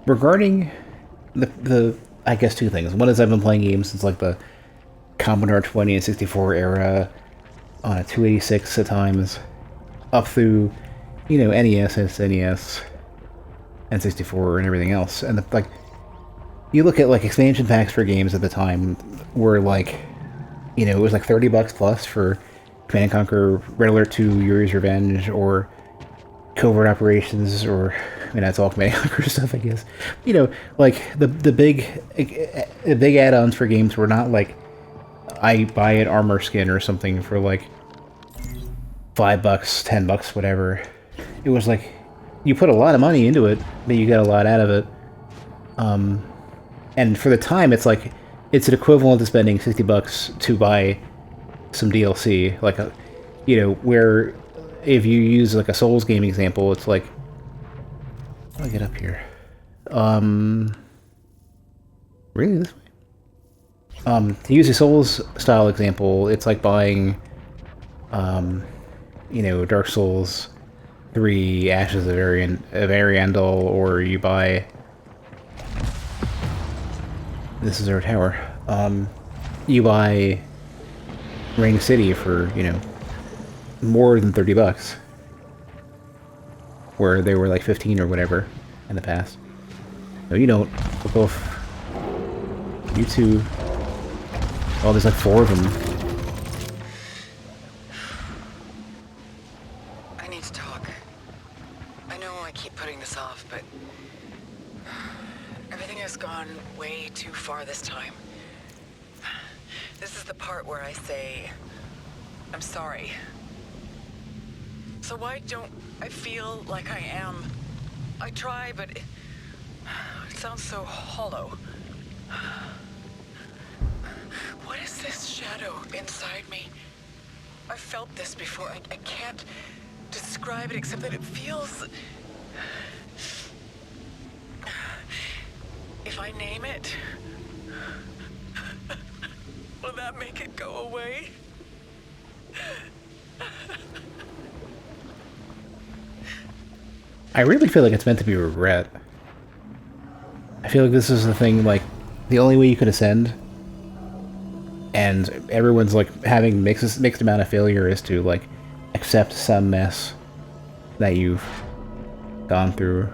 regarding the I guess two things. One is I've been playing games since like the Commodore 20 and 64 era on a 286 at times, up through, NES, SNES, and 64 and everything else. And like, you look at like expansion packs for games at the time were like, it was like $30 plus for Command and Conquer, Red Alert 2, Yuri's Revenge, or Covert Operations, or that's all Command and Conquer stuff, I guess. Like the big add-ons for games were not like I buy an armor skin or something for like $5, $10, whatever. It was like you put a lot of money into it, but you get a lot out of it. And for the time, it's like it's an equivalent to spending $60 to buy some DLC. Like where if you use like a Souls game example, it's like, I'll get up here. Really this way? To use a Souls style example, it's like buying, Dark Souls 3 Ashes of Ariandel, or you buy. This is our tower. You buy Ring City for, more than $30, where they were like 15 or whatever in the past. No, you don't. We're both. You two. Oh, there's like 4 of them. I need to talk. I know I keep putting this off, but everything has gone way too far this time. This is the part where I say, I'm sorry. So why don't I feel like I am? I try, but it sounds so hollow. What is this shadow inside me? I've felt this before. I can't describe it except that it feels... If I name it, will that make it go away? I really feel like it's meant to be regret. I feel like this is the thing, like, the only way you could ascend, and everyone's, like, having mixed amount of failure is to, like, accept some mess that you've gone through.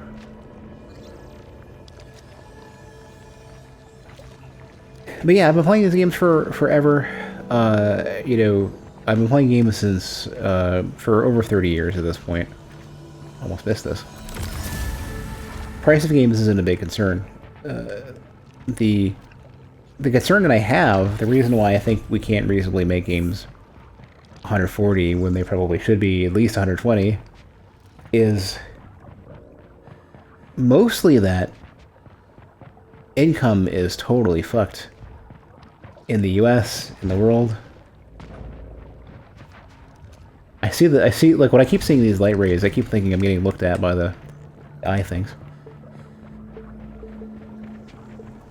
But yeah, I've been playing these games for forever. I've been playing games since, for over 30 years at this point. Almost missed this. Price of games isn't a big concern. The concern that I have, the reason why I think we can't reasonably make games 140 when they probably should be at least 120, is mostly that income is totally fucked in the US, in the world. I see like when I keep seeing these light rays, I keep thinking I'm getting looked at by the eye things.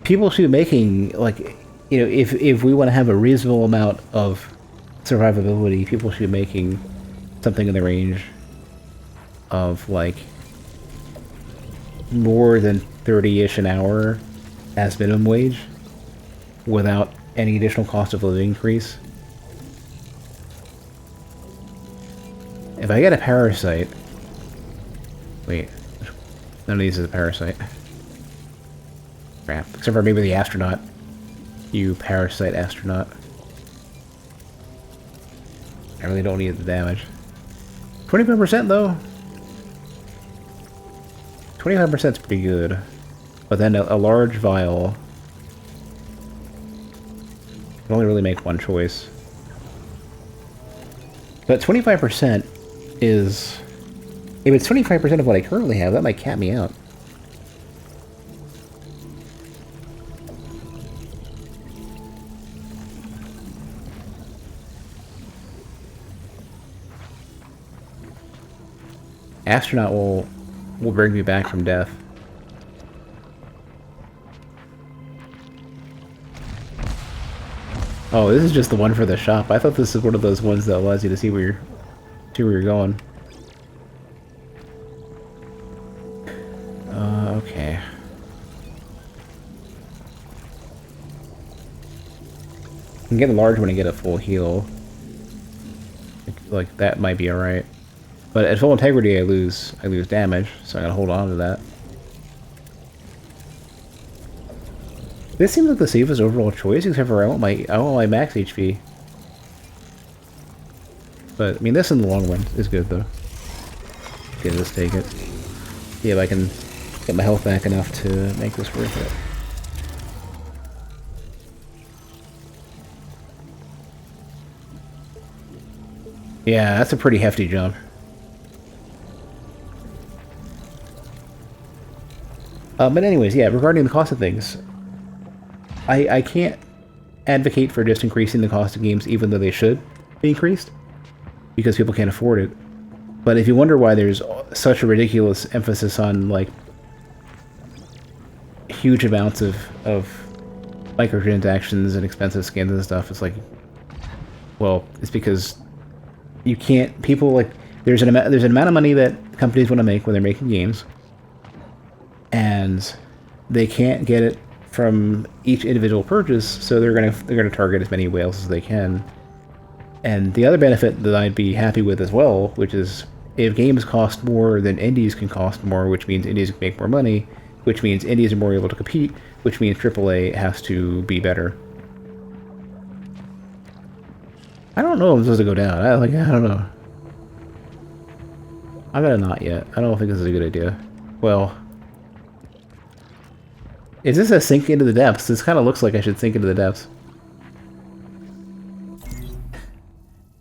People should be making, like, if we want to have a reasonable amount of survivability, people should be making something in the range of, like, more than 30-ish an hour as minimum wage without any additional cost of living increase. If I get a parasite... Wait. None of these is a parasite. Crap. Except for maybe the astronaut. You parasite astronaut. I really don't need the damage. 25% though? 25% is pretty good. But then a large vial... You can only really make one choice. But 25% is... If it's 25% of what I currently have, that might cap me out. Astronaut will bring me back from death. Oh, this is just the one for the shop. I thought this is one of those ones that allows you to see where you're going. Okay. can get a large one and get a full heal. Like, that might be alright. But at full integrity, I lose damage, so I gotta hold on to that. This seems like the safest overall choice, except for I want my max HP. But I mean, this in the long run is good though. Okay, let's take it. See if I can get my health back enough to make this worth it. Yeah, that's a pretty hefty jump. But anyways, yeah, regarding the cost of things, I can't advocate for just increasing the cost of games even though they should be increased, because people can't afford it. But if you wonder why there's such a ridiculous emphasis on, like, huge amounts of microtransactions and expensive skins and stuff, it's like, well, it's because you can't, people, like, there's an amount of money that companies want to make when they're making games, and they can't get it from each individual purchase, so they're gonna target as many whales as they can. And the other benefit that I'd be happy with as well, which is if games cost more, then indies can cost more, which means indies can make more money, which means indies are more able to compete, which means AAA has to be better. I don't know if I'm supposed to go down. I don't know. I gotta not yet. I don't think this is a good idea. Well, is this a sink into the depths? This kind of looks like I should sink into the depths.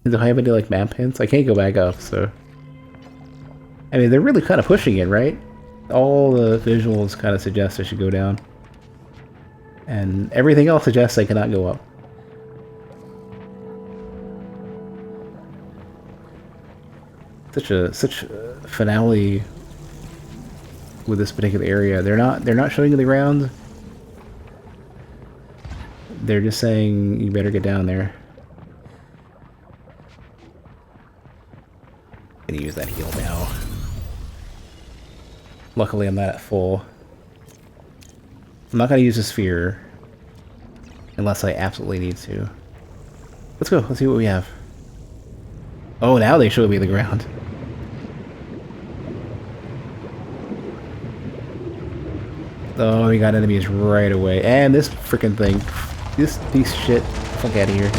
Do I have any, like, map hints? I can't go back up, so... I mean, they're really kind of pushing it, right? All the visuals kind of suggest I should go down. And everything else suggests I cannot go up. Such a finale with this particular area. They're not showing you the ground. They're just saying you better get down there. I'm gonna use that heal now. Luckily I'm not at full. I'm not gonna use a sphere unless I absolutely need to. Let's go, let's see what we have. Oh, now they show me the ground. Oh, we got enemies right away. And this freaking thing. This piece of shit. Fuck out of here.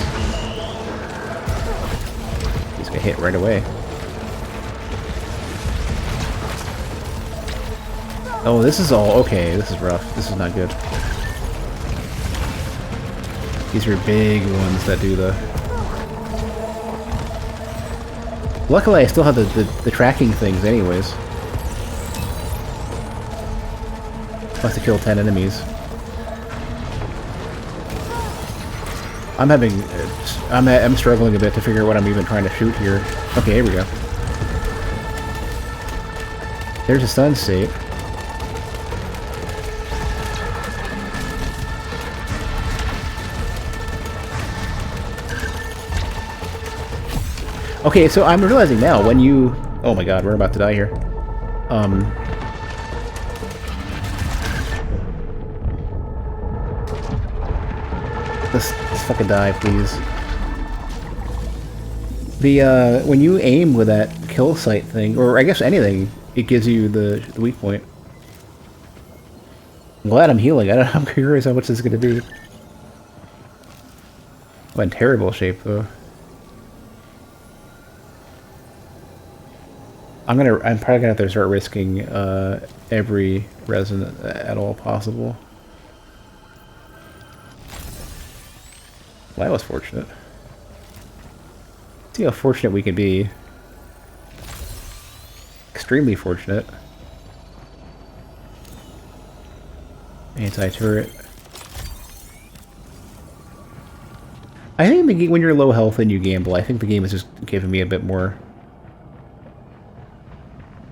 Just got hit right away. Oh, this is all... Okay, this is rough. This is not good. These are big ones that do the... Luckily, I still have the tracking things anyways. Must have killed 10 enemies. I'm struggling a bit to figure out what I'm even trying to shoot here. Okay, here we go. There's a stun state. Okay, so I'm realizing now when you... Oh my god, we're about to die here. Let's fucking die, please. The, when you aim with that kill sight thing, or I guess anything, it gives you the weak point. I'm glad I'm healing. I'm curious how much this is going to be. I'm in terrible shape, though. I'm probably gonna have to start risking every resin at all possible. Well, that was fortunate. See how fortunate we can be. Extremely fortunate. Anti-turret. I think when you're low health and you gamble, I think the game is just giving me a bit more...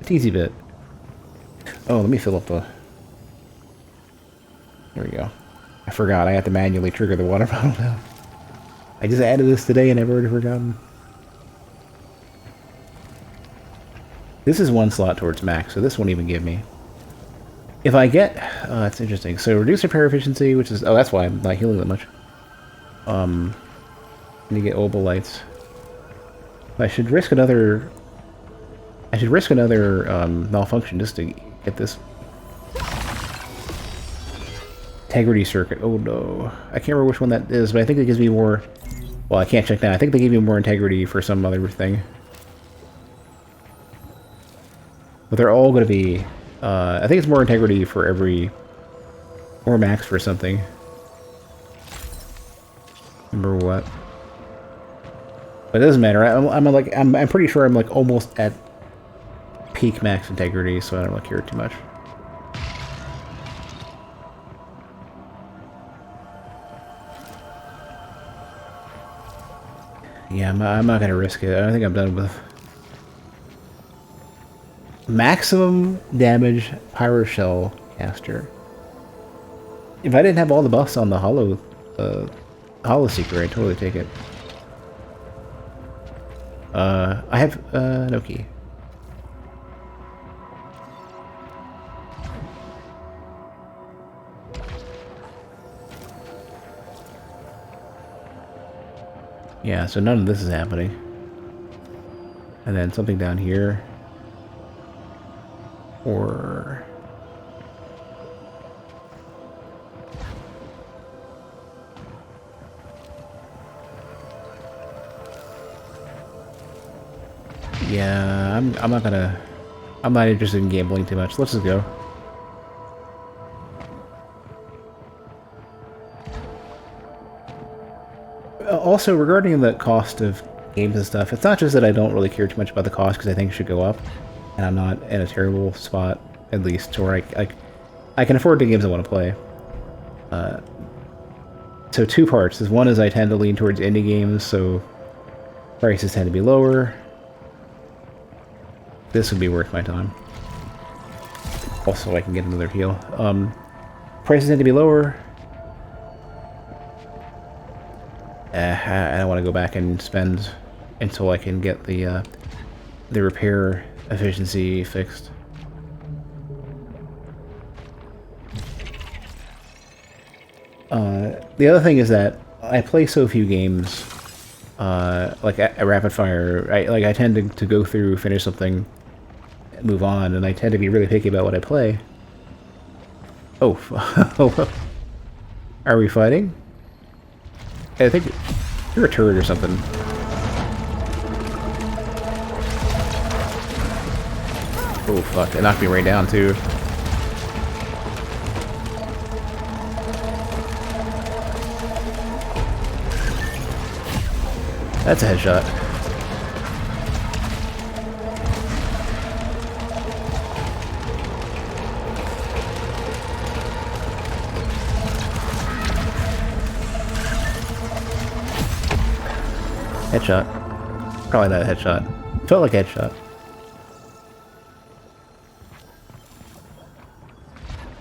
Teasy bit. Oh, let me fill up the... There we go. I forgot, I have to manually trigger the water bottle now. I just added this today and I've already forgotten. This is one slot towards max, so this won't even give me. If I get... that's interesting. So reduce repair efficiency, which is... Oh, that's why I'm not healing that much. And you get obolites. I should risk another... I should risk another malfunction just to get this integrity circuit. Oh no. I can't remember which one that is, but I think it gives me more... Well, I can't check now. I think they gave me more integrity for some other thing. But they're all going to be... I think it's more integrity for every... Or max for something. Remember what? But it doesn't matter. I'm pretty sure I'm like almost at peak max integrity, so I don't really care too much. Yeah, I'm not gonna risk it. I don't think I'm done with maximum damage pyro shell caster. If I didn't have all the buffs on the hollow seeker, I'd totally take it. I have no key. Yeah, so none of this is happening. And then something down here. Or... Yeah, I'm not gonna... I'm not interested in gambling too much. Let's just go. Also, regarding the cost of games and stuff, it's not just that I don't really care too much about the cost because I think it should go up, and I'm not in a terrible spot, at least, to where I can afford the games I want to play. So two parts. One is I tend to lean towards indie games, so prices tend to be lower. This would be worth my time. Also, I can get another heal. Prices tend to be lower. I don't want to go back and spend until I can get the repair efficiency fixed. The other thing is that I play so few games, like a rapid fire. I tend to go through, finish something, move on, and I tend to be really picky about what I play. Oh, are we fighting? I think you're a turret or something. Oh fuck, it knocked me right down too. That's a headshot. Headshot. Probably not a headshot. Felt like a headshot.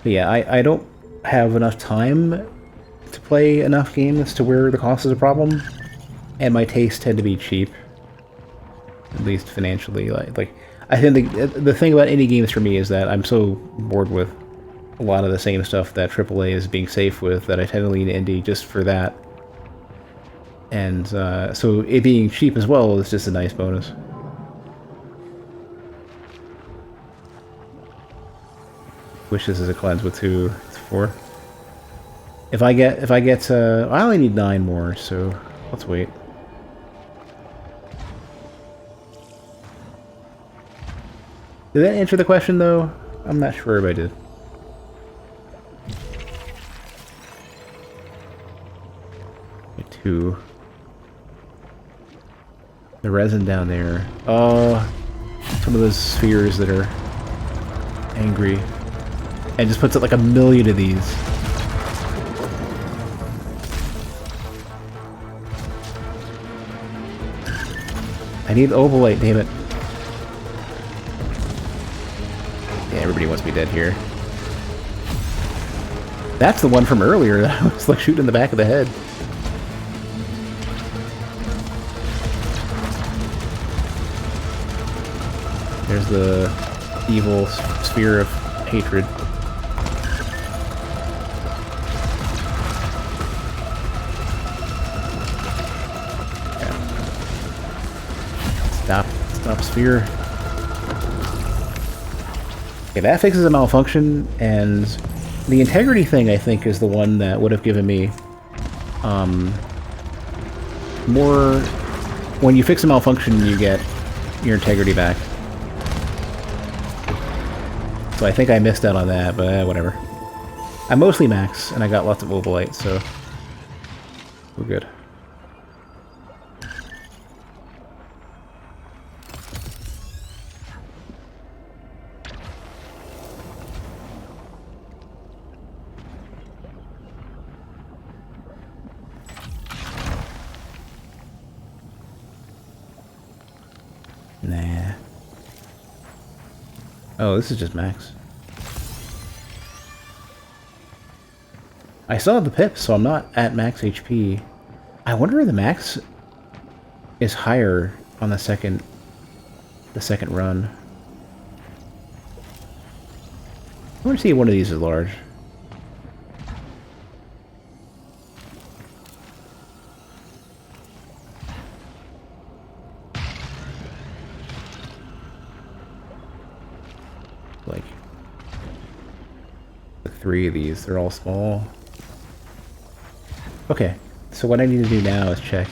But yeah, I don't have enough time to play enough games to where the cost is a problem. And my tastes tend to be cheap. At least financially. Like I think the thing about indie games for me is that I'm so bored with a lot of the same stuff that AAA is being safe with that I tend to lean indie just for that. And so it being cheap as well is just a nice bonus. Wish this is a cleanse with 2, it's 4. If I get I only need 9 more, so let's wait. Did that answer the question though? I'm not sure if I did. Okay, 2. The resin down there. Oh, some of those spheres that are angry. And just puts it like a million of these. I need ovolite, damn it. Yeah, everybody wants me dead here. That's the one from earlier that I was like shooting in the back of the head. There's the evil sphere of hatred. Stop sphere. Okay, that fixes a malfunction, and the integrity thing, I think, is the one that would have given me, more... When you fix a malfunction, you get your integrity back. So I think I missed out on that, but whatever. I'm mostly max, and I got lots of obolite, so we're good. Nah. Oh, this is just max. I still have the pip, so I'm not at max HP. I wonder if the max is higher on the second run. I want to see if one of these is large. Like 3 of these, they're all small. Okay, so what I need to do now is check.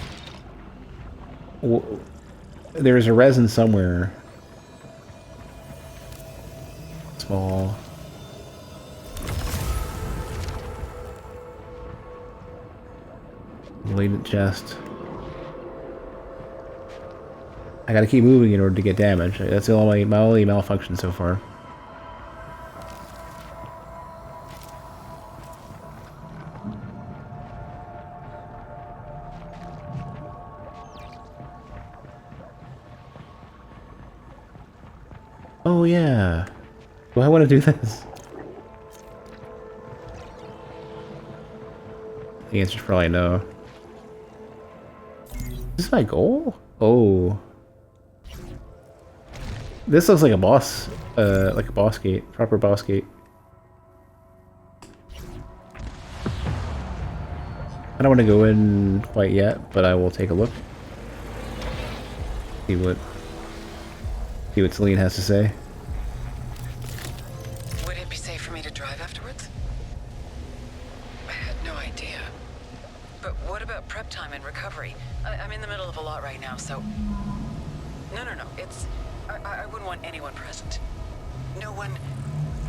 There's a resin somewhere. Small. Latent chest. I gotta keep moving in order to get damage. That's my only malfunction so far. Oh yeah. Do I want to do this? The answer's probably no. Is this my goal? Oh. This looks like a boss gate. Proper boss gate. I don't want to go in quite yet, but I will take a look. See what Celine has to say. Would it be safe for me to drive afterwards? I had no idea. But what about prep time and recovery? I'm in the middle of a lot right now, so... No, it's... I wouldn't want anyone present. No one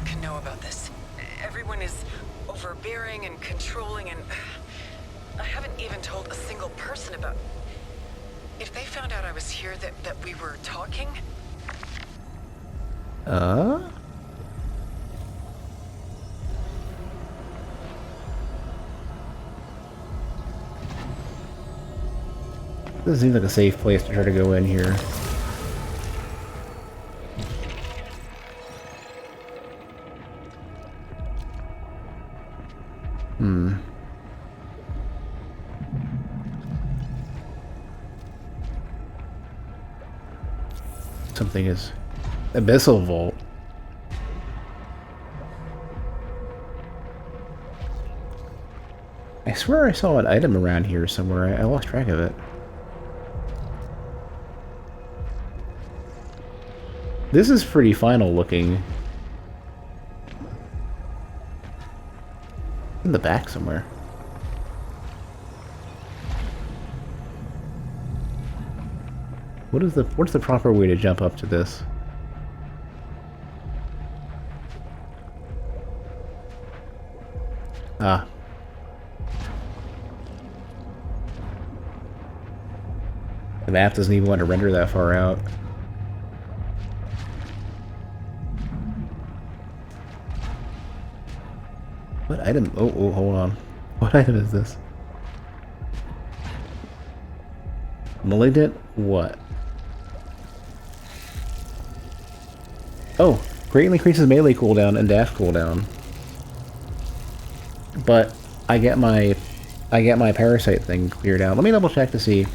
can know about this. Everyone is overbearing and controlling, and... I haven't even told a single person about... If they found out I was here, that we were talking... This seems like a safe place to try to go in here. Something is... Abyssal Vault. I swear I saw an item around here somewhere. I lost track of it. This is pretty final looking. In the back somewhere. What's the proper way to jump up to this? Ah. The map doesn't even want to render that far out. What item? Oh, hold on. What item is this? Malignant what? Oh, greatly increases melee cooldown and dash cooldown. But I get my parasite thing cleared out. Let me double check to see.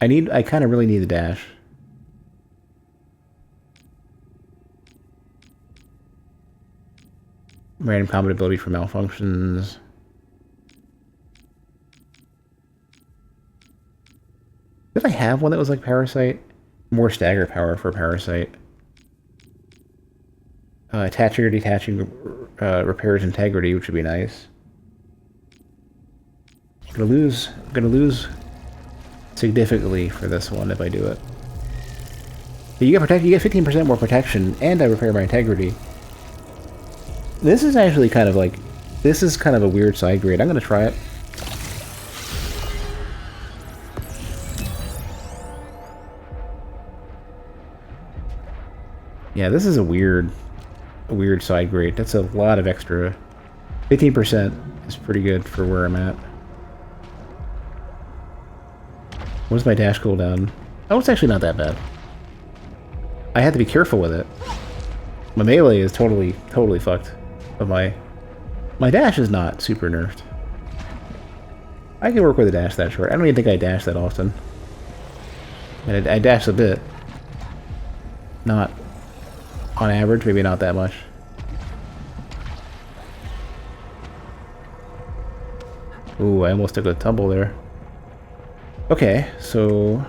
I kind of really need the dash. Random combat ability for malfunctions. Did I have one that was like Parasite? More stagger power for Parasite. Attaching or detaching repairs integrity, which would be nice. I'm gonna lose significantly for this one if I do it. But you get 15% more protection, and I repair my integrity. This is actually kind of like, this is kind of a weird side grade. I'm gonna try it. Yeah, this is a weird side grade. That's a lot of extra. 15% is pretty good for where I'm at. What's my dash cooldown? Oh, it's actually not that bad. I have to be careful with it. My melee is totally fucked. But my dash is not super nerfed. I can work with a dash that short. I don't even think I dash that often. And I dash a bit. Not on average, maybe not that much. Ooh, I almost took a tumble there. Okay, so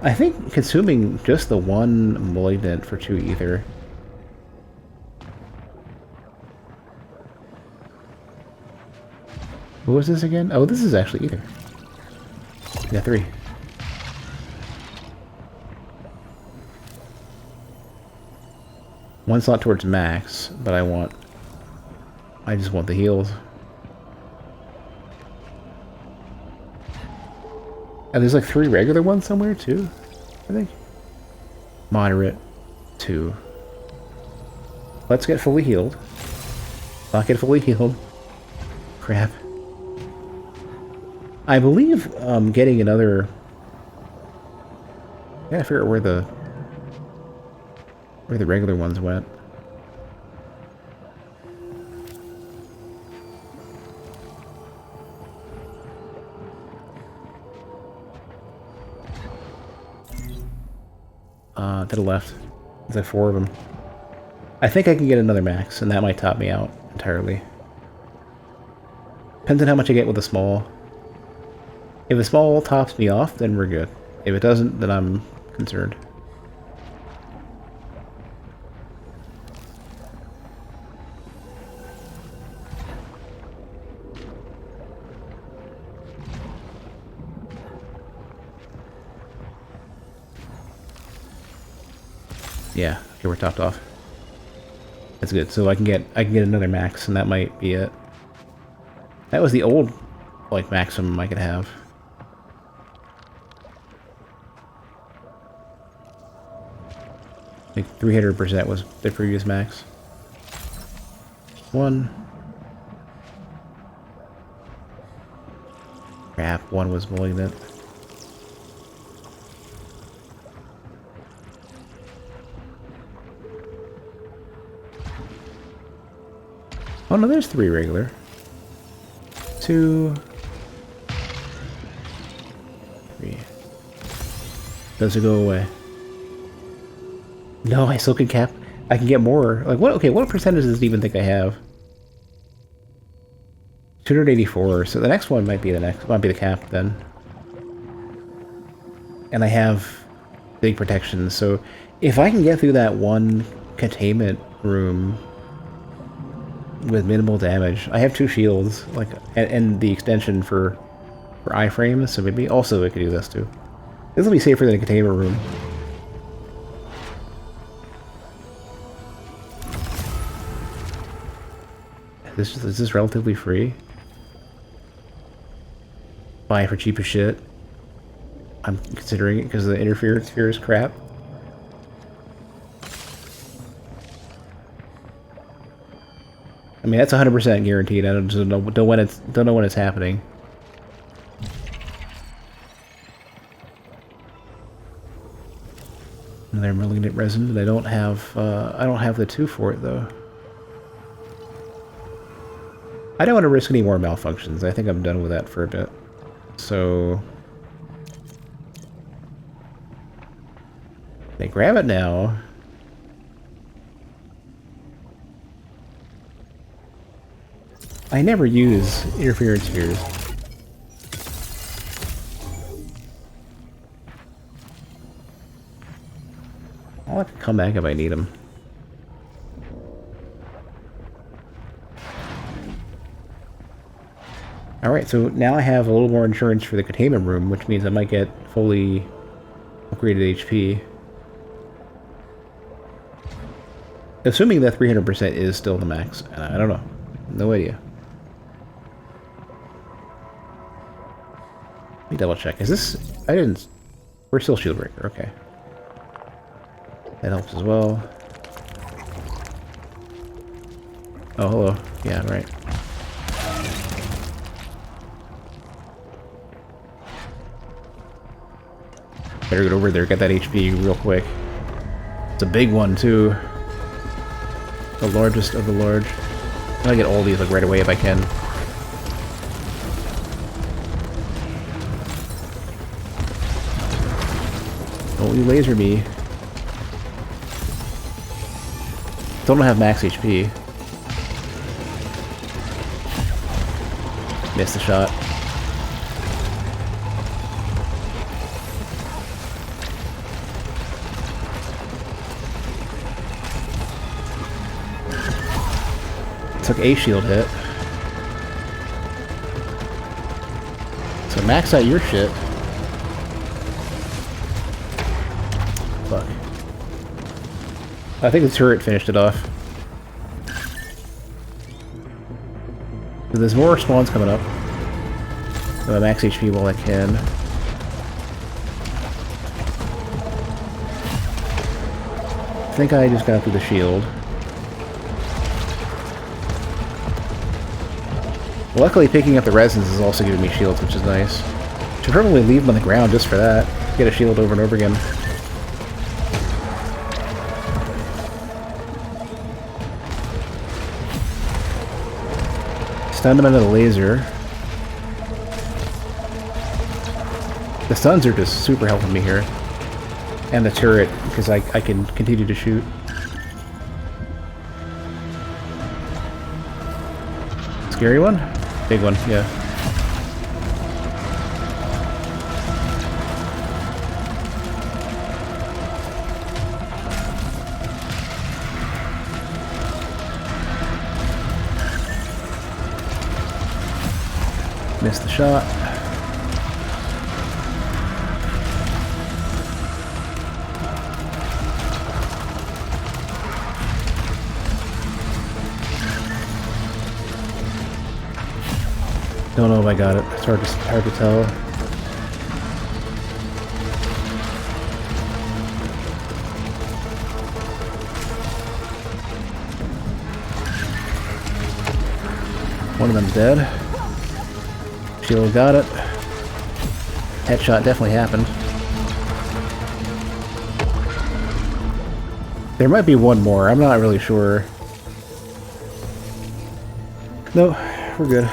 I think consuming just the one malignant for 2 ether. What was this again? Oh, this is actually ether. Yeah, 3. One slot towards max, but I just want the heals. And there's like 3 regular ones somewhere too, I think. Moderate, 2. Let's get fully healed. Not get fully healed. Crap. I believe getting another. Yeah, I figure out where the regular ones went. To the left. There's like 4 of them. I think I can get another max, and that might top me out entirely. Depends on how much I get with the small. If the small tops me off, then we're good. If it doesn't, then I'm concerned. Yeah, okay, we're topped off. That's good. So I can get another max, and that might be it. That was the old, like, maximum I could have. I think 300% was the previous max. 1. Crap, 1 was malignant. Oh no, there's 3 regular. 2. 3. Does it go away? No, I still can cap. I can get more. Like what? Okay, what percentage does it even think I have? 284. So the next one might be the cap then. And I have big protection. So if I can get through that one containment room with minimal damage. I have 2 shields, like, and the extension for iframes, so maybe also I could do this too. This will be safer than a containment room. Is this relatively free? Buy it for cheap as shit. I'm considering it because the interference here is crap. I mean, that's 100% guaranteed. I don't know when it's happening. Another malignant resin, but I don't have the 2 for it though. I don't want to risk any more malfunctions. I think I'm done with that for a bit. So they grab it now. I never use interference spheres. I'll have to come back if I need them. Alright, so now I have a little more insurance for the containment room, which means I might get fully upgraded HP. Assuming that 300% is still the max. I don't know. No idea. Let me double check. Is this... I didn't... We're still shield breaker. Okay. That helps as well. Oh, hello. Yeah, right. Better get over there, get that HP real quick. It's a big one, too. The largest of the large. I'm gonna get all these like right away if I can. Don't you laser me. Still don't have max HP. Missed the shot. Took a shield hit. So max out your shit. Fuck. I think the turret finished it off. So there's more spawns coming up. So I max HP while I can. I think I just got through the shield. Luckily, picking up the resins is also giving me shields, which is nice. Should probably leave them on the ground just for that. Get a shield over and over again. Stun them into the laser. The stuns are just super helping me here. And the turret, because I can continue to shoot. Scary one? Big one, yeah. Missed the shot. Don't know if I got it. It's hard to tell. One of them's dead. Shield got it. Headshot definitely happened. There might be one more. I'm not really sure. No, we're good.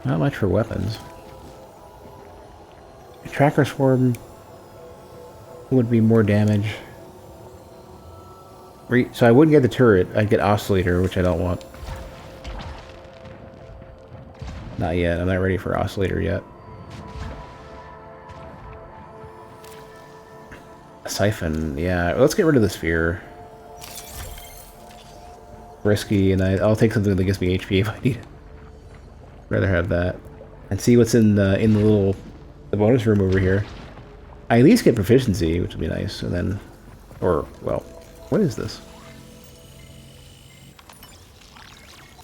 Not much for weapons. A tracker swarm would be more damage. So I wouldn't get the turret, I'd get oscillator, which I don't want. Not yet, I'm not ready for oscillator yet. A siphon, yeah. Let's get rid of the sphere. Risky, and I'll take something that gives me HP if I need it. Rather have that. And see what's in the little bonus room over here. I at least get proficiency, which would be nice, and then well, what is this?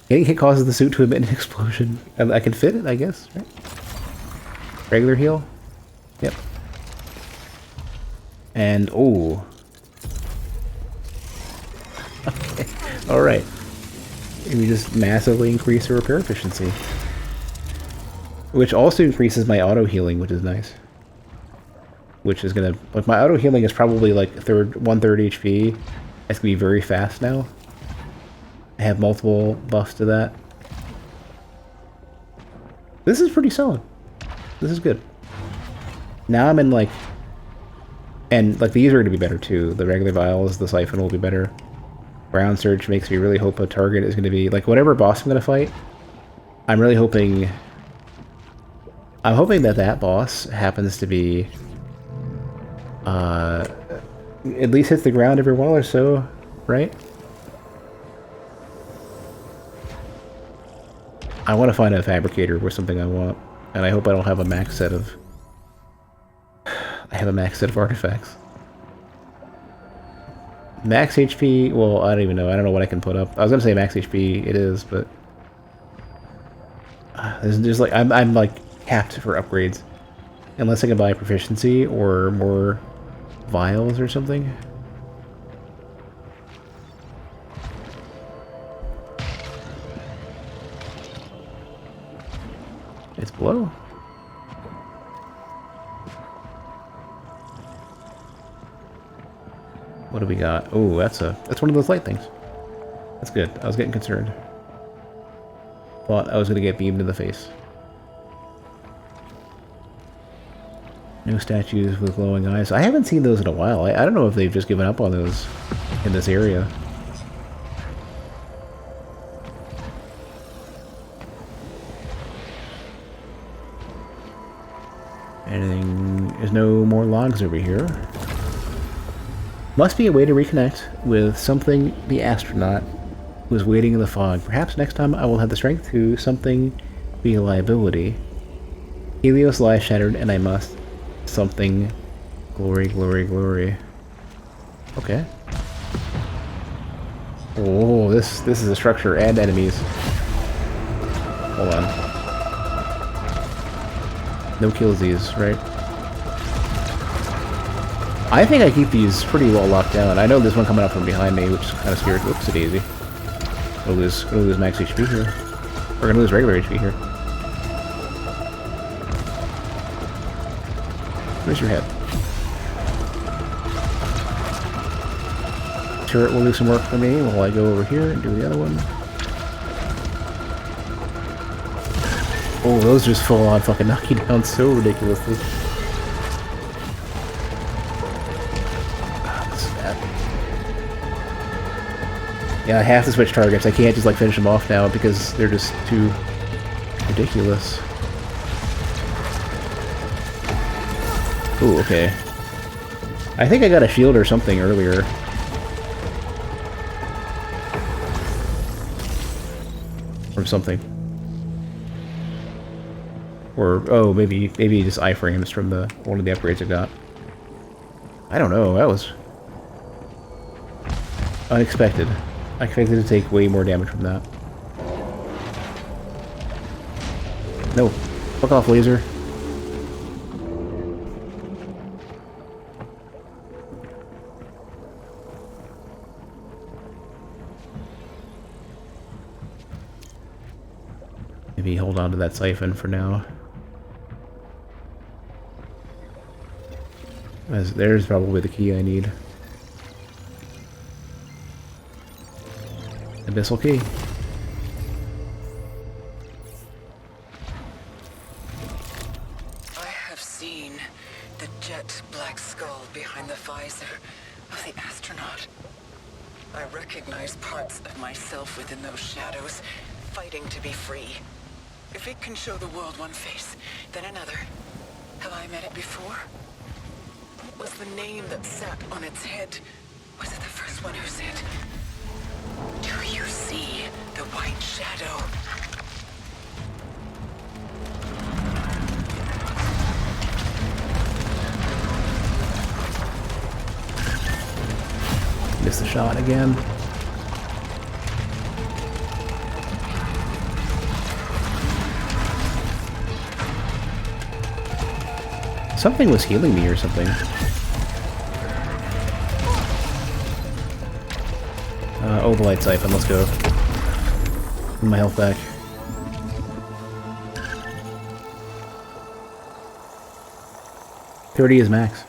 Getting hit causes the suit to emit an explosion. I can fit it, I guess, right? Regular heal? Yep. And oh. Okay. Alright. We just massively increase the repair efficiency. Which also increases my auto healing, which is nice. Which is gonna, like, my auto healing is probably like 1/3 HP. It's gonna be very fast now. I have multiple buffs to that. This is pretty solid. This is good. Now I'm in like, and like these are gonna be better too. The regular vials, the siphon will be better. Ground search makes me really hope a target is going to be... Like, whatever boss I'm going to fight, I'm really hoping... I'm hoping that that boss happens to be... at least hits the ground every while or so, right? I want to find a fabricator with something I want, and I hope I don't have a max set of... I have a max set of artifacts. Max HP, well, I don't even know. I don't know what I can put up. I was gonna say max HP, it is, but... there's like, I'm like capped for upgrades. Unless I can buy proficiency or more vials or something. It's below. What do we got? Oh, that's one of those light things. That's good. I was getting concerned. Thought I was gonna get beamed in the face. No statues with glowing eyes. I haven't seen those in a while. I don't know if they've just given up on those in this area. Anything... There's no more logs over here. Must be a way to reconnect with something the astronaut who is waiting in the fog. Perhaps next time I will have the strength to something be a liability. Helios lies shattered and I must... Something... Glory, glory, glory. Okay. Oh, this is a structure and enemies. Hold on. No kills these, right? I think I keep these pretty well locked down. I know there's one coming up from behind me, which is kind of scary. Whoops, it's easy. Gonna lose max HP here. We're gonna lose regular HP here. Where's your head? Turret will do some work for me while I go over here and do the other one. Oh, those just full on fucking knock you down so ridiculously. Ah, this is bad. Yeah, I have to switch targets. I can't just like finish them off now because they're just too ridiculous. Ooh, okay. I think I got a shield or something earlier. From something. Or, oh, maybe just iframes from one of the upgrades I got. I don't know, that was... unexpected. I expected to take way more damage from that. No. Fuck off, laser. Maybe hold on to that siphon for now. As there's probably the key I need. Abyssal key. I have seen the jet black skull behind the visor of the astronaut. I recognize parts of myself within those shadows, fighting to be free. If it can show the world one face, then another. Have I met it before? What was the name that sat on its head? Was it the first one who said, "Do you see the white shadow?" Missed the shot again. Something was healing me or something. Oh, the light siphon, let's go. Get my health back. $30 is max.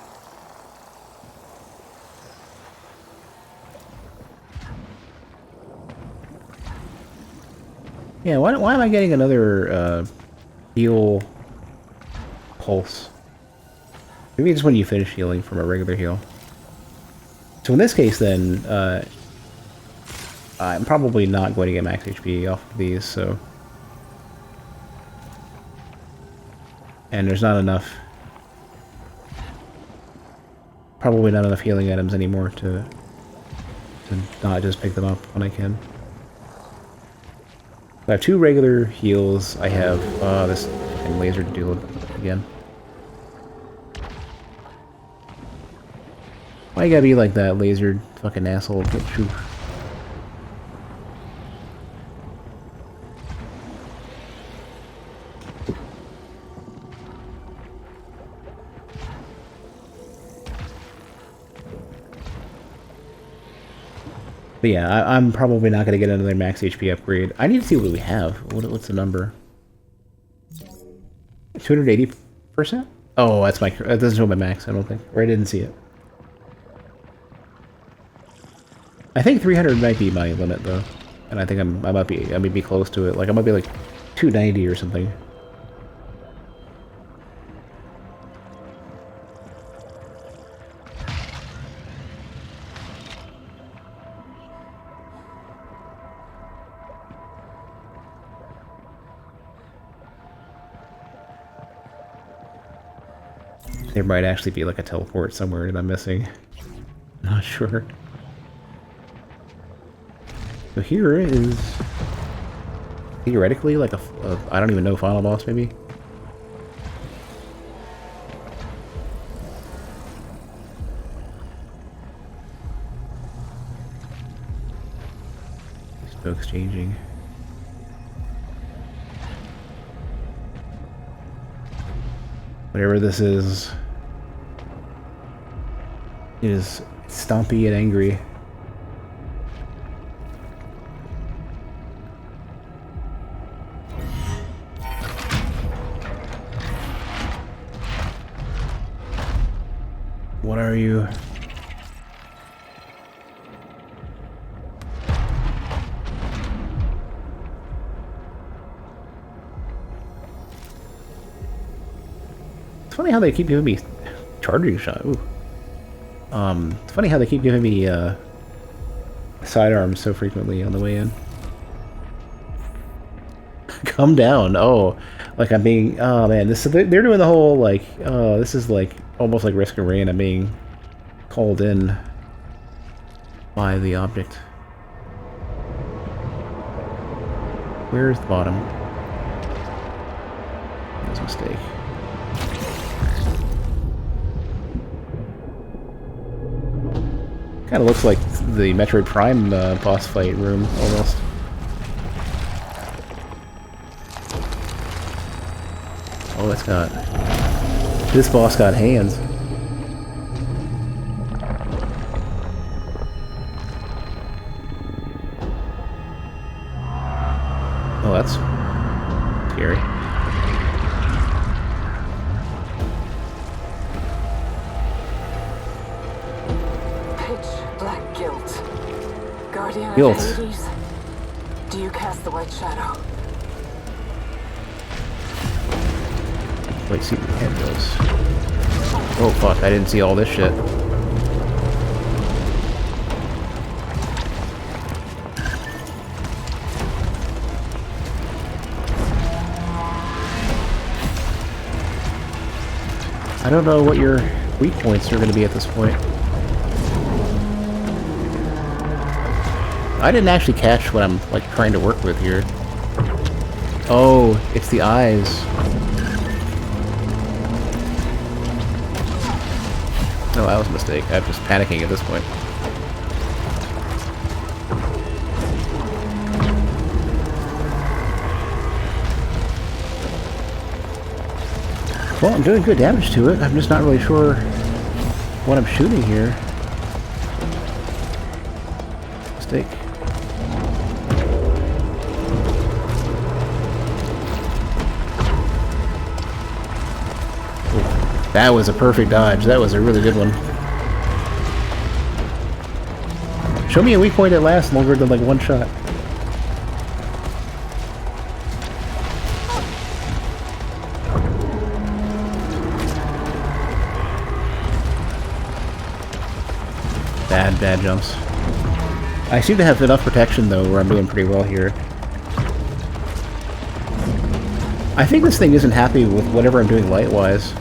Yeah, why am I getting another heal pulse? Maybe just when you finish healing from a regular heal. So in this case then, I'm probably not going to get max HP off of these, so... And there's not enough... Probably not enough healing items anymore to not just pick them up when I can. I have 2 regular heals. I have this fucking laser to deal with again. Why you gotta be like that, lasered fucking asshole? Shoot. But yeah, I'm probably not going to get another max HP upgrade. I need to see what we have. What's the number? 280%? Oh, that's my... That doesn't show my max, I don't think. Or I didn't see it. I think 300 might be my limit, though. And I think I might be close to it. Like, I might be like 290 or something. There might actually be like a teleport somewhere that I'm missing. Not sure. So here is theoretically like a I don't even know, final boss maybe? Still exchanging. Whatever this is stompy and angry. What are you? It's funny how they keep giving me charging shot. Ooh. It's funny how they keep giving me sidearms so frequently on the way in. Come down. Oh, like I'm being. Oh man, they're doing the whole like. Oh, this is like almost like Risk of Rain. I'm being called in by the object. Where's the bottom? That was a mistake. Kind of looks like the Metroid Prime boss fight room, almost. Oh, it's got... This boss got hands. Oh, that's scary. Guilt. Do you cast the white shadow? Wait, see the handles. Oh fuck, I didn't see all this shit. I don't know what your weak points are going to be at this point. I didn't actually catch what I'm like trying to work with here. Oh, it's the eyes. No, that was a mistake. I'm just panicking at this point. Well, I'm doing good damage to it. I'm just not really sure what I'm shooting here. Mistake. That was a perfect dodge. That was a really good one. Show me a weak point that lasts longer than like one shot. Bad jumps. I seem to have enough protection, though, where I'm doing pretty well here. I think this thing isn't happy with whatever I'm doing light-wise.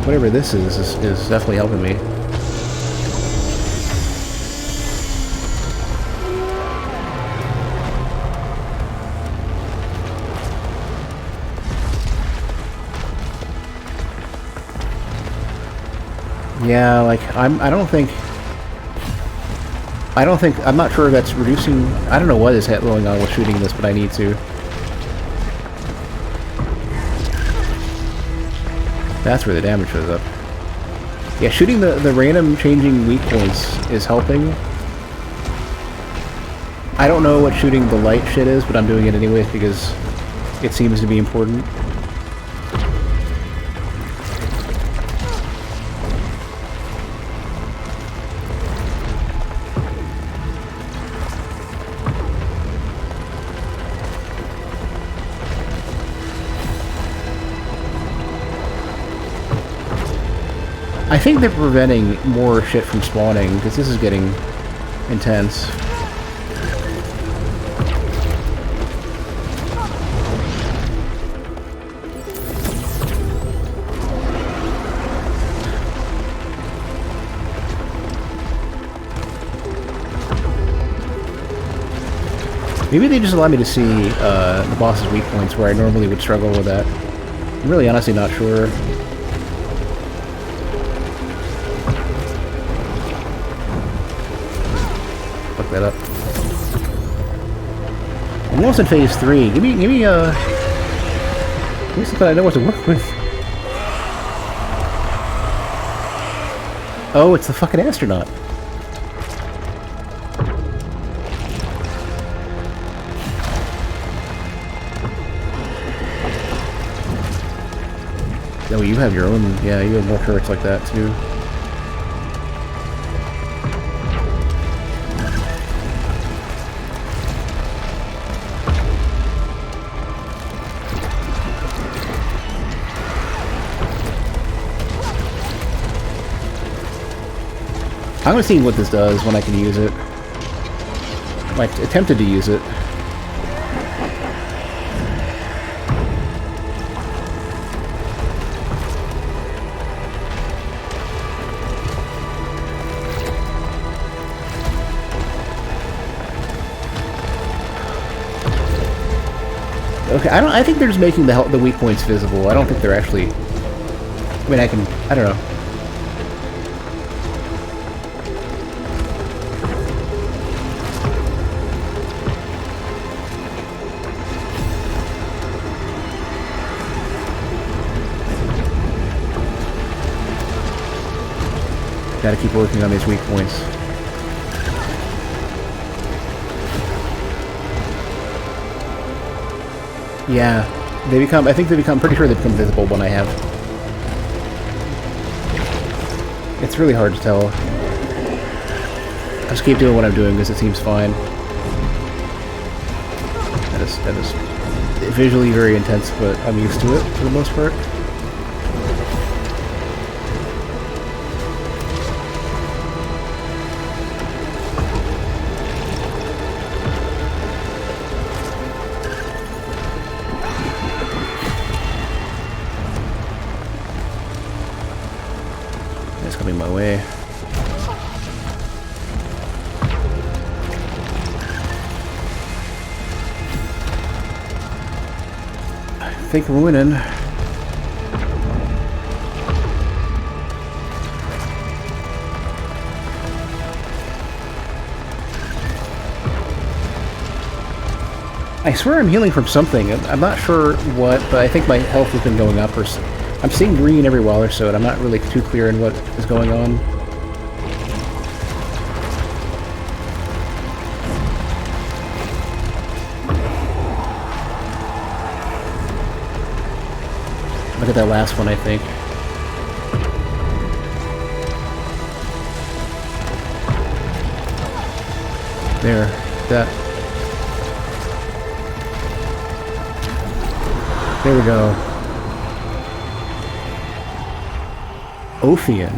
Whatever this is definitely helping me. Yeah, like, I'm not sure that's reducing... I don't know what is going on with shooting this, but I need to. That's where the damage shows up. Yeah, shooting the random changing weak points is helping. I don't know what shooting the light shit is, but I'm doing it anyways because it seems to be important. I think they're preventing more shit from spawning, because this is getting intense. Maybe they just allow me to see the boss's weak points where I normally would struggle with that. I'm really honestly not sure. Fuck that up. I'm almost in phase 3. Give me something I know what to work with. Oh, it's the fucking astronaut. Oh, you have your own... Yeah, you have more turrets like that, too. I'm gonna see what this does when I can use it. I attempted to use it. Okay, I think they're just making the weak points visible. I don't think they're actually... I mean, I don't know. Gotta keep working on these weak points. Yeah, they become... I think they become... pretty sure they become visible when I have... It's really hard to tell. I just keep doing what I'm doing because it seems fine. That is visually very intense, but I'm used to it for the most part. Coming my way. I think we're winning. I swear I'm healing from something. I'm not sure what, but I think my health has been going up or something. I'm seeing green every while or so, and I'm not really too clear in what is going on. Look at that last one, I think. There. That. There we go. Ophian.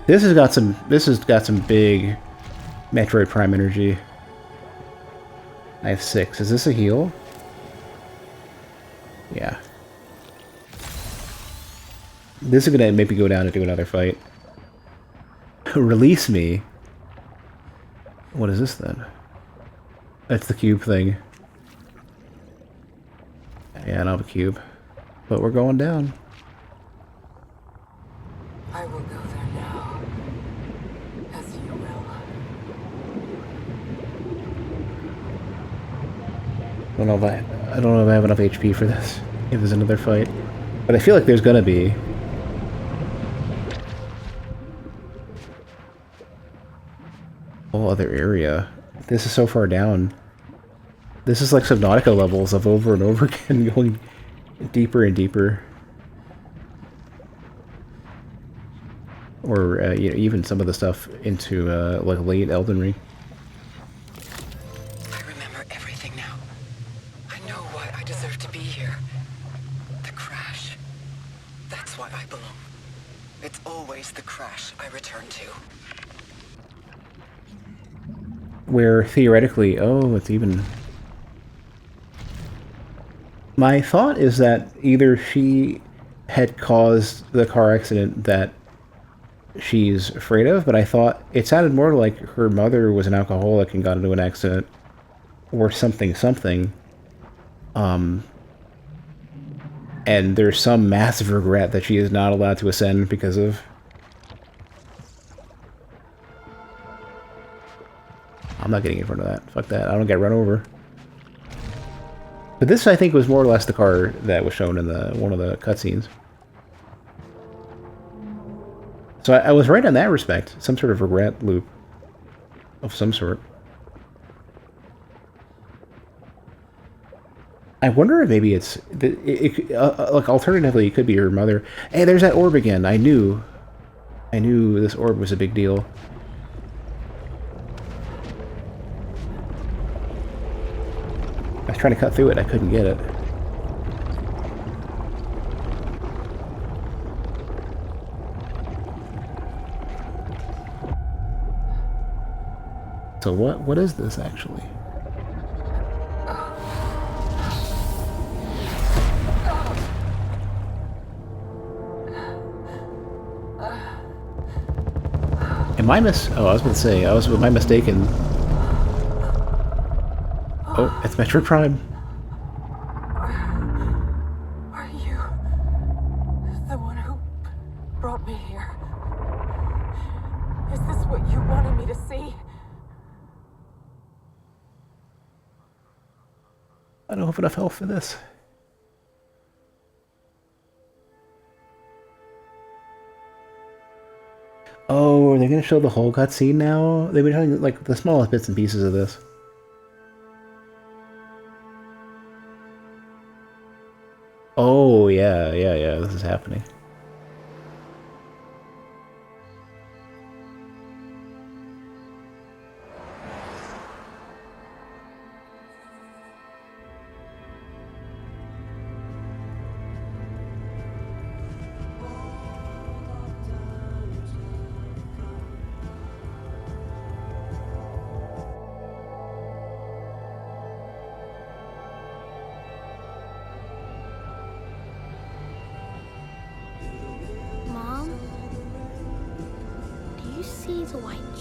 This has got some. This has got some big Metroid Prime energy. I have 6. Is this a heal? Yeah. This is gonna maybe go down to do another fight. Release me. What is this then? That's the cube thing. Yeah, I don't have a cube. But we're going down. I will go there now. As you will. I don't know if I have enough HP for this. If there's another fight. But I feel like there's gonna be. Whole other area. This is so far down. This is like Subnautica levels of over and over again going deeper and deeper. Or you know, even some of the stuff into like late Elden Ring. I remember everything now. I know why I deserve to be here. The crash. That's why I belong. It's always the crash I return to. Where theoretically, oh, it's even... My thought is that either she had caused the car accident that she's afraid of, but I thought it sounded more like her mother was an alcoholic and got into an accident, or something. And there's some massive regret that she is not allowed to ascend because of... I'm not getting in front of that. Fuck that. I don't get run over. But this, I think, was more or less the car that was shown in one of the cutscenes. So I was right on that respect. Some sort of regret loop of some sort. I wonder if maybe it's... like, alternatively, it could be her mother. Hey, there's that orb again. I knew this orb was a big deal. I was trying to cut through it, I couldn't get it. So what is this actually? Am I oh, I was going to say, am I mistaken? Oh, it's Metroid Prime. Are you the one who brought me here? Is this what you wanted me to see? I don't have enough health for this. Oh, are they going to show the whole cutscene now? They've been showing like the smallest bits and pieces of this. Oh, yeah, this is happening.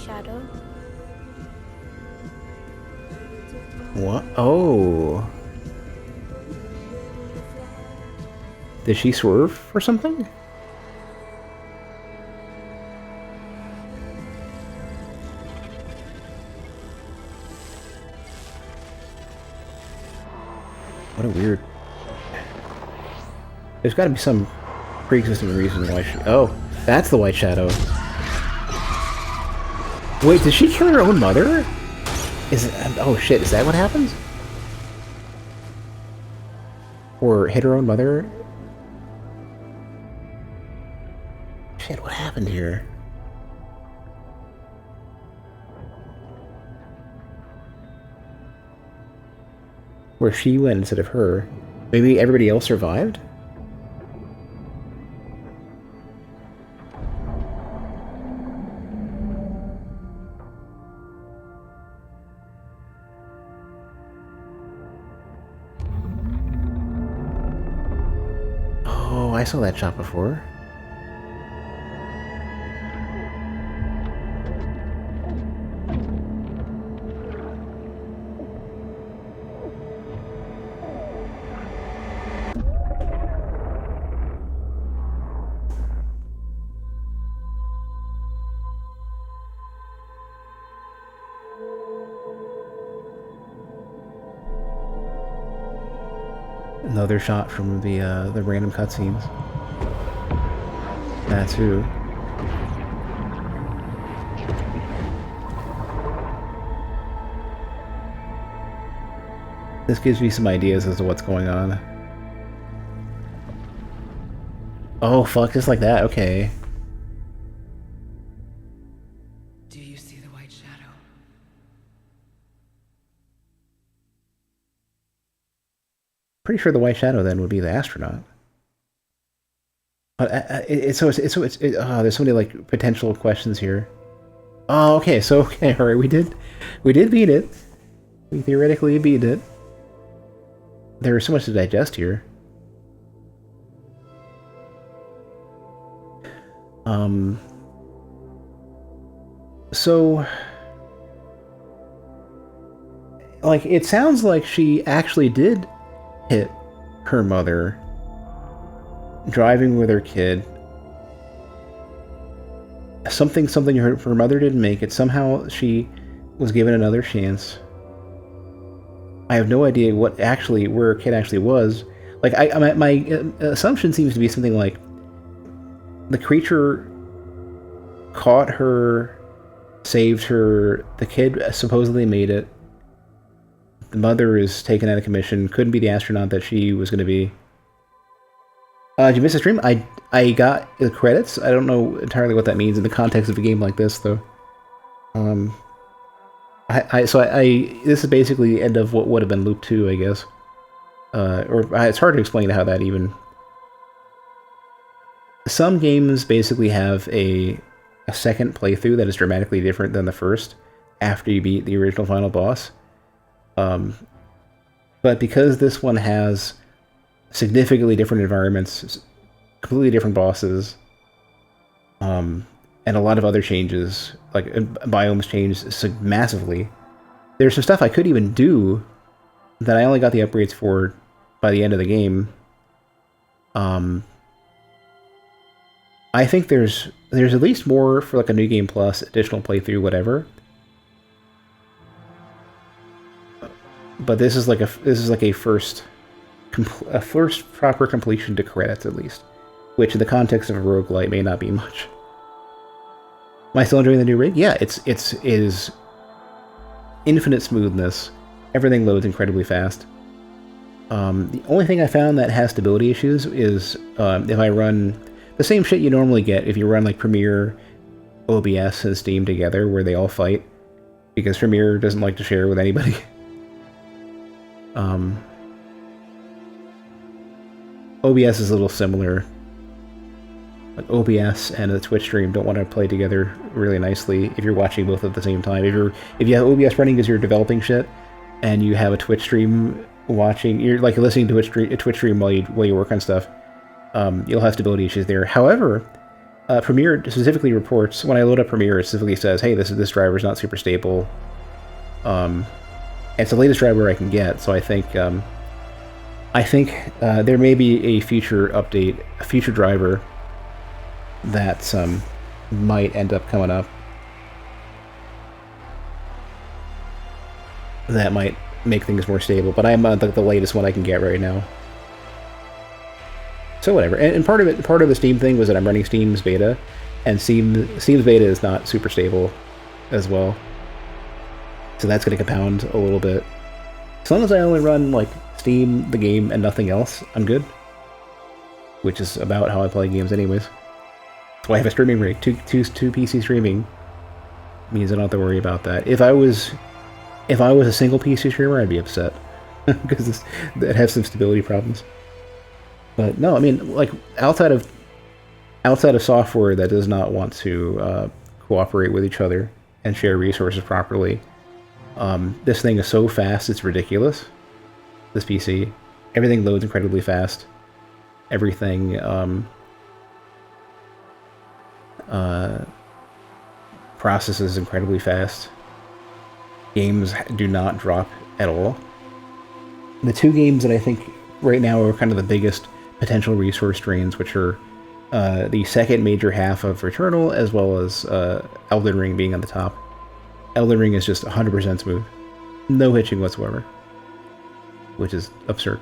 Shadow. What? Oh. Did she swerve or something? What a weird... There's got to be some pre-existing reason why she... Oh, that's the White Shadow. Wait, did she kill her own mother? Is it... Oh shit, is that what happens? Or hit her own mother? Shit, what happened here? Where she went instead of her. Maybe everybody else survived? Oh, I saw that shot before. Another shot from the random cutscenes. That too. This gives me some ideas as to what's going on. Oh fuck, just like that, okay. Do you see the white shadow? Pretty sure the white shadow then would be the astronaut. But there's so many like potential questions here. Oh, okay, so okay, all right, we did beat it. We theoretically beat it. There's so much to digest here. So like it sounds like she actually did hit her mother driving with her kid. Something her mother didn't make it. Somehow she was given another chance. I have no idea where her kid actually was. Like my assumption seems to be something like the creature caught her, saved her, the kid supposedly made it. The mother is taken out of commission, couldn't be the astronaut that she was going to be. Did you miss the stream? I got the credits. I don't know entirely what that means in the context of a game like this, though. This is basically the end of what would have been Loop 2, I guess. It's hard to explain how that even... Some games basically have a second playthrough that is dramatically different than the first after you beat the original final boss. But because this one has significantly different environments, completely different bosses, and a lot of other changes, like biomes changed massively. There's some stuff I could even do that I only got the upgrades for by the end of the game. I think there's at least more for like a new game plus, additional playthrough, whatever. But this is like a first proper completion to credits at least, which in the context of a roguelite may not be much. Am I still enjoying the new rig? Yeah, it is infinite smoothness. Everything loads incredibly fast. The only thing I found that has stability issues is if I run the same shit you normally get if you run like Premiere, OBS, and Steam together, where they all fight, because Premiere doesn't like to share with anybody. OBS is a little similar. Like OBS and the Twitch stream don't want to play together really nicely if you're watching both at the same time. If you have OBS running because you're developing shit, and you have a Twitch stream watching, you're like listening to a Twitch stream while you work on stuff, you'll have stability issues there. However, Premiere specifically reports, when I load up Premiere, it specifically says, hey, this driver is not super stable. It's the latest driver I can get, so I think there may be a future update, a future driver that might end up coming up that might make things more stable, but I'm on the latest one I can get right now. So whatever. And part of the Steam thing was that I'm running Steam's beta, and Steam's beta is not super stable as well. So that's going to compound a little bit. As long as I only run like Steam, the game, and nothing else, I'm good. Which is about how I play games anyways. So I have a streaming rig. Two PC streaming means I don't have to worry about that. If I was a single PC streamer, I'd be upset. Because it has some stability problems. But no, I mean, like, outside of software that does not want to cooperate with each other and share resources properly, this thing is so fast, it's ridiculous. This PC. Everything loads incredibly fast. everything processes incredibly fast. Games do not drop at all. The two games that I think right now are kind of the biggest potential resource drains, which are the second major half of Returnal, as well as Elden Ring being on the top. Elden Ring is just 100% smooth. No hitching whatsoever. Which is absurd.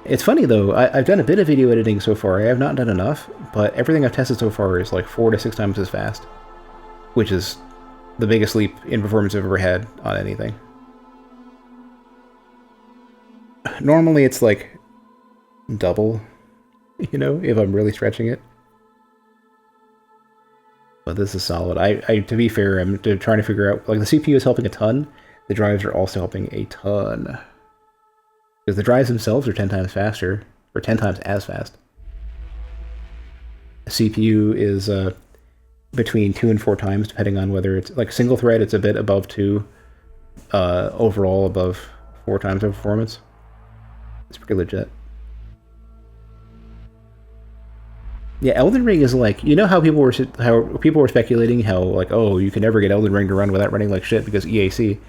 It's funny though, I've done a bit of video editing so far. I have not done enough, but everything I've tested so far is like 4 to 6 times as fast. Which is the biggest leap in performance I've ever had on anything. Normally it's like double, you know, if I'm really stretching it. But this is solid. To be fair, I'm trying to figure out, like, the CPU is helping a ton. The drives are also helping a ton. Because the drives themselves are 10 times faster, or 10 times as fast. The CPU is between 2 and 4 times, depending on whether it's, like, single thread, it's a bit above 2. Overall, above 4 times the performance. It's pretty legit. Yeah, Elden Ring is like, you know how people were speculating how, like, oh, you can never get Elden Ring to run without running like shit because EAC.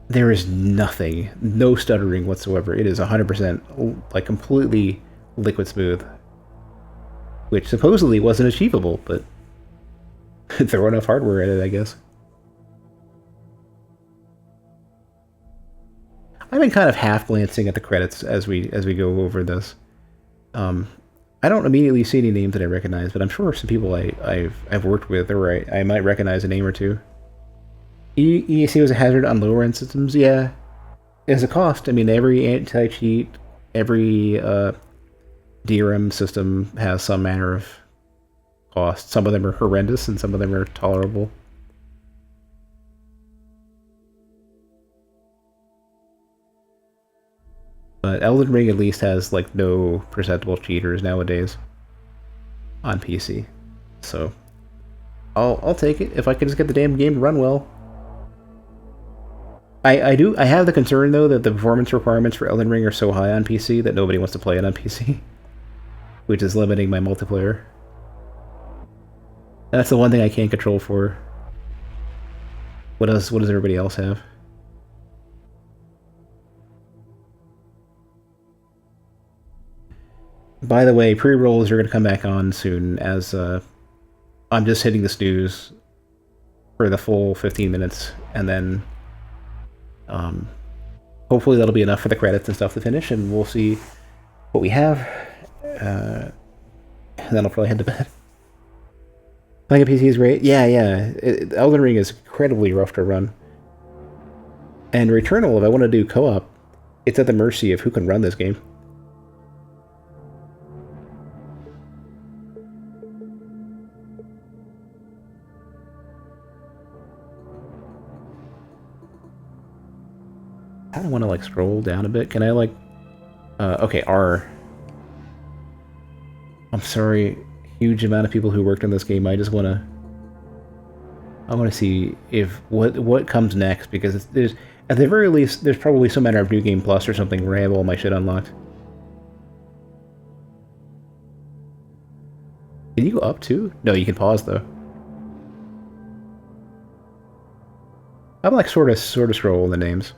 There is nothing, no stuttering whatsoever. It is 100% like completely liquid smooth, which supposedly wasn't achievable, but throw enough hardware at it, I guess. I've been kind of half glancing at the credits as we go over this. I don't immediately see any names that I recognize, but I'm sure some people I've worked with, or I might recognize a name or two. EAC was a hazard on lower-end systems, yeah. As a cost, I mean, every anti-cheat, every DRM system has some manner of cost. Some of them are horrendous, and some of them are tolerable. But Elden Ring at least has, like, no perceptible cheaters nowadays on PC. So, I'll take it if I can just get the damn game to run well. I have the concern, though, that the performance requirements for Elden Ring are so high on PC that nobody wants to play it on PC. Which is limiting my multiplayer. That's the one thing I can't control for. What does everybody else have? By the way, pre-rolls are going to come back on soon, as I'm just hitting the snooze for the full 15 minutes, and then hopefully that'll be enough for the credits and stuff to finish, and we'll see what we have, and then I'll probably head to bed. Playing a PC is great. Yeah. Elden Ring is incredibly rough to run. And Returnal, if I want to do co-op, it's at the mercy of who can run this game. I kind of want to, like, scroll down a bit. Can I, like... okay, R. I'm sorry, huge amount of people who worked on this game. I just want to... I want to see if... what comes next, because there's... At the very least, there's probably some matter of New Game Plus or something where I have all my shit unlocked. Can you go up, too? No, you can pause, though. I'm, like, sort of scrolling the names.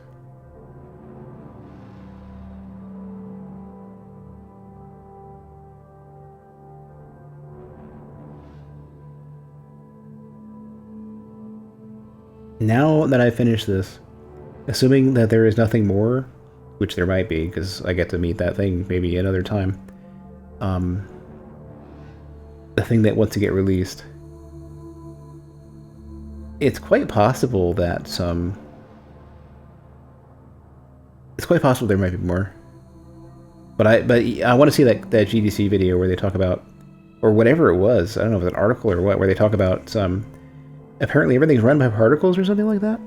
Now that I've finished this, assuming that there is nothing more, which there might be, because I get to meet that thing maybe another time, the thing that wants to get released, it's quite possible that it's quite possible there might be more. But I want to see that GDC video where they talk about, or whatever it was, I don't know if it's an article or what, where they talk about apparently everything's run by particles or something like that.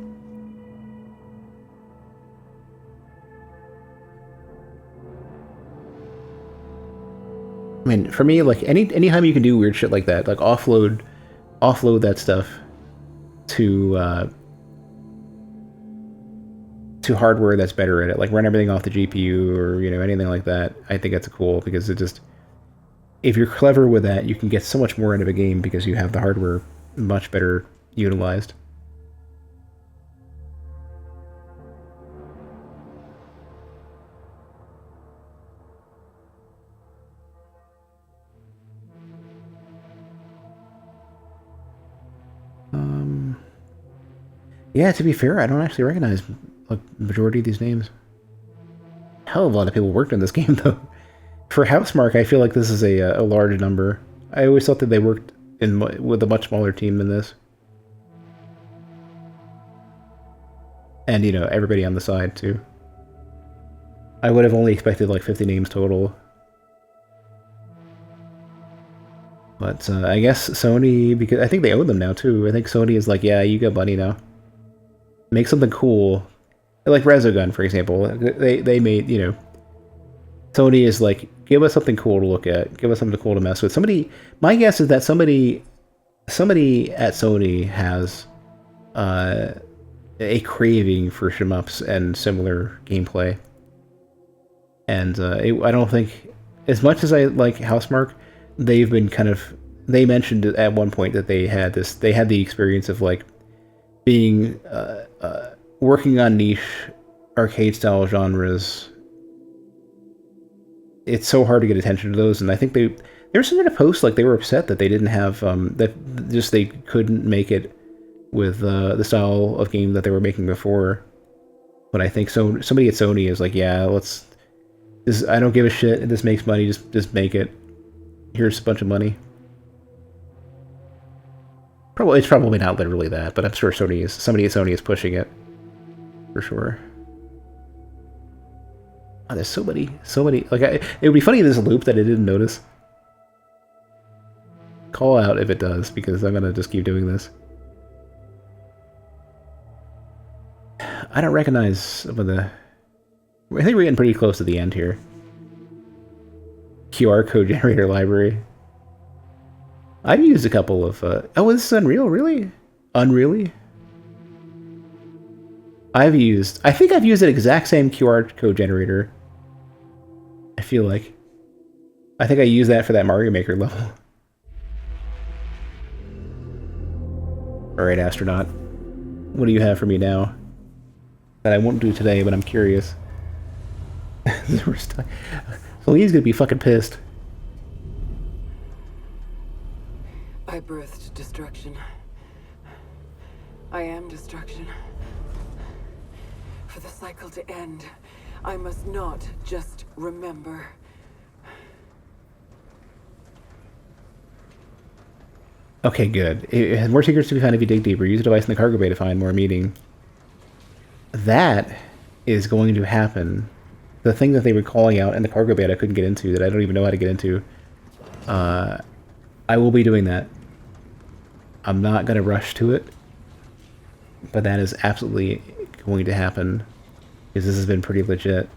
I mean, for me, like, anytime you can do weird shit like that, like offload to hardware that's better at it, like run everything off the GPU or, you know, anything like that, I think that's cool because it just, if you're clever with that, you can get so much more out of a game because you have the hardware much better utilized. Yeah, to be fair, I don't actually recognize like the majority of these names. Hell of a lot of people worked on this game, though. For Housemarque, I feel like this is a large number. I always thought that they worked with a much smaller team than this. And, you know, everybody on the side, too. I would have only expected like 50 names total. But I guess Sony, because I think they own them now, too. I think Sony is like, yeah, you got money now. Make something cool. Like Resogun, for example. They made, you know... Sony is like, give us something cool to look at. Give us something cool to mess with. Somebody... My guess is that somebody at Sony has a craving for shmups and similar gameplay. And I don't think... As much as I like Housemarque, they've been kind of... They mentioned at one point that they had this... They had the experience of like being... working on niche arcade-style genres. It's so hard to get attention to those, and I think they were sending a post like they were upset that they didn't have that just they couldn't make it with the style of game that they were making before. But I think so. Somebody at Sony is like, yeah, let's. I don't give a shit. This makes money. Just make it. Here's a bunch of money. It's probably not literally that, but I'm sure somebody at Sony is pushing it. For sure. Oh, there's so many. Like, it would be funny in this loop that I didn't notice. Call out if it does, because I'm gonna just keep doing this. I don't recognize some of the... I think we're getting pretty close to the end here. QR code generator library. I've used a couple of... Oh, this is Unreal, really? Unreally? I think I've used the exact same QR code generator. I feel like. I think I used that for that Mario Maker level. Alright, Astronaut. What do you have for me now? That I won't do today, but I'm curious. So he's gonna be fucking pissed. I birthed destruction. I am destruction. For the cycle to end, I must not just remember. Okay, good. It has more secrets to be found if you dig deeper. Use a device in the cargo bay to find more meaning. That is going to happen. The thing that they were calling out in the cargo bay that I couldn't get into, that I don't even know how to get into, I will be doing that. I'm not going to rush to it, but that is absolutely going to happen, because this has been pretty legit.